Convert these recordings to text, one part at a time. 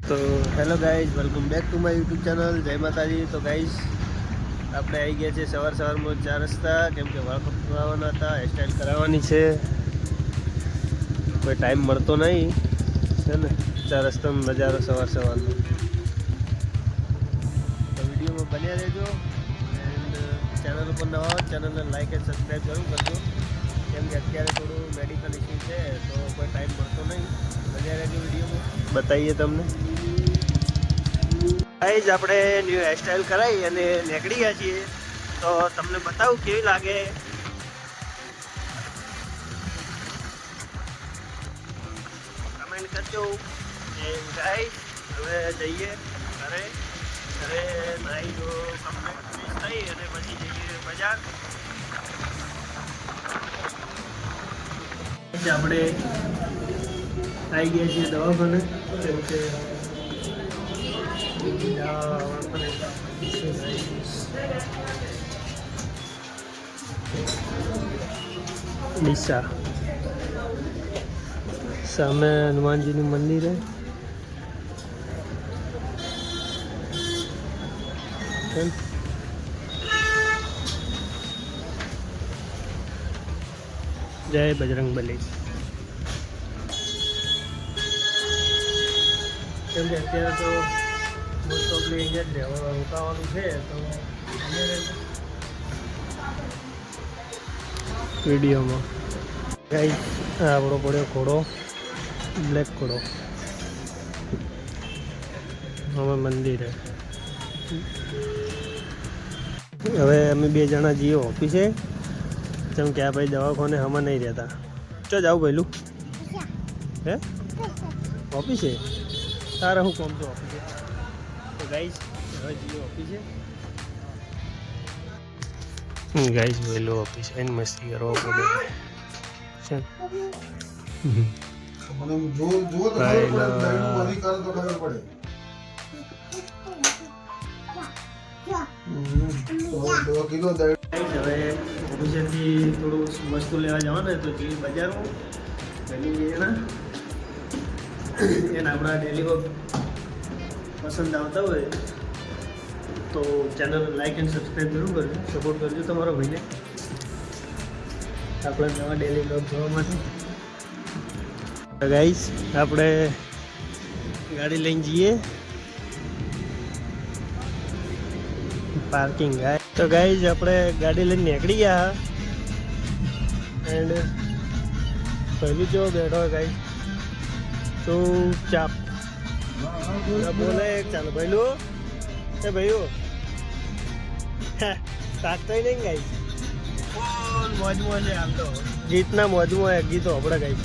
તો hello guys, welcome back to my YouTube channel. જય માતાજી. તો ગાઈઝ આપણે આવી ગયા છે સવારમાં 4 રસ્તા, કેમ કે વાળ કપાવવાના હતા, હેરસ્ટાઈલ કરાવવાની છે. કોઈ ટાઈમ મળતો નહીં છે ને, 4 રસ્તાનો નજારો સવારનો. તો વિડીયોમાં બન્યા રહેજો. એન્ડ ચેનલ ઉપર નવા હોય ચેનલને લાઈક એન્ડ સબસ્ક્રાઈબ જરૂર કરજો, કેમ કે અત્યારે થોડું મેડિકલ ઇસ્યુ છે તો કોઈ ટાઈમ મળતો નહીં. બન્યા રહેજો વિડીયોમાં, બતાવીએ તમને. ગાઈઝ આપણે ન્યૂ હેરસ્ટાઈલ કરાવી અને નીકળી ગયા છીએ, તો તમને બતાવું કેવી લાગે. કમેન્ટ કરજો. ગાઈઝ હવે જઈએ ઘરે નાહી જો કમ્પ્લીટ ફિનિશ થઈ અને પછી જઈએ બજાર. આપણે આવી ગયા છીએ દવાખાને, કેમ કે ડીસા સામે હનુમાનજીનું મંદિર છે. જય બજરંગબલી. કેમ કે અત્યારે તો મોસ્ટ ઓફલી અહીંયા જ રોકાવાનું છે, તો વિડીયોમાં ગાઈસ આપણો પડ્યો ઘોડો, બ્લેક ઘોડો. હવે મંદિર હવે અમે 2 જણા જઈએ ઓફિસે, જેમ કે આ ભાઈ દવાખાને હમણાં નહીં રહેતા. ચો જાવ પહેલું હે ઓફિસે તારે હું કોમ છું ઓફિસે. તો ગાઈસ હવે જઈએ ઓફિસે. ગાઈસ વહેલો ઓફિસ આવીને મસ્તી કરવા પડે છે. હવે ઓફિસેથી થોડું વસ્તુ લેવા જવાનું, તો જઈએ બજારમાં. પહેલી જણા એને આપણા ડેલી વર્ક પસંદ આવતા હોય તો ચેનલ લાઈક એન્ડ સબસ્ક્રાઈબ જરૂર કરજો, સપોર્ટ કરજો તમારો ભાઈને આપણે નવા ડેલી બ્લોગ જોવા માટે. ગાઈસ આપણે ગાડી લઈને જઈએ પાર્કિંગ. તો ગાઈસ આપણે ગાડી લઈને નીકળી ગયા એન્ડ પહેલું જો બેઠો હોય ગાઈસ ચૂપચાપ બોલે. ચાલો પહેલું એ ભાઈઓ તાકતો નહીં ગાઈસ, મોજમાં છે હાલ તો, ગીતના મોજમાં ગીતો આપણે ગાઈસ.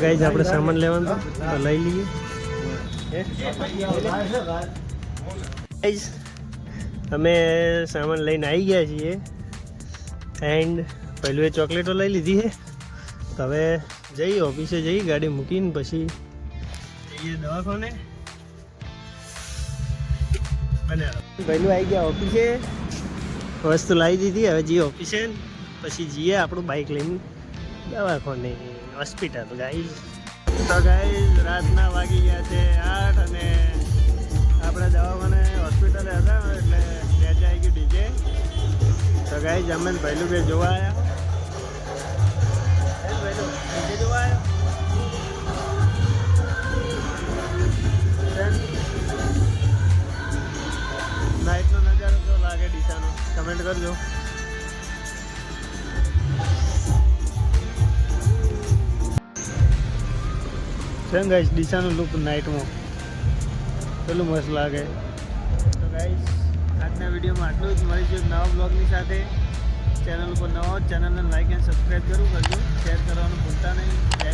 ગાઈસ આપણે સામાન લેવાનું તો લઈ લઈએ. ગાઈસ અમે સામાન લઈને આવી ગયા છીએ એન્ડ પહેલું એ ચોકલેટો લઈ લીધી છે. તો હવે જઈએ ઓફિસે, જઈએ ગાડી મૂકીને પછી જઈએ દવાખાને. પહેલું આવી ગયા ઓફિસે, વસ્તુ લાવી દીધી. હવે જઈએ ઓફિસે, પછી જઈએ આપણું બાઇક લઈને દવાખાને, હોસ્પિટલ. ગાઈઝ તો ગાઈઝ રાતના વાગી ગયા છે 8 અને આપણે દવાખાને હોસ્પિટલે હતા એટલે ત્યાં આવી ગયું ડીજે. તો ગાઈઝ અમે પહેલું બે જોવા આવ્યા. ડીજે જોવા આવ્યા. નાઇટનો નજારો કેવો લાગે ડીસાનો કમેન્ટ કરજો. છે ગાઈસ ડીસાનું લુક નાઇટમાં પેલું મસ્ત લાગે. તો ગાઈસ આજના વિડીયોમાં આટલું જ. મળીશું એક નવા બ્લોગની સાથે. ચેનલ ઉપર નવો ચેનલને લાઈક એન્ડ સબસ્ક્રાઈબ જરૂર કરજો, શેર કરવાનું ભૂલતા નહીં. જય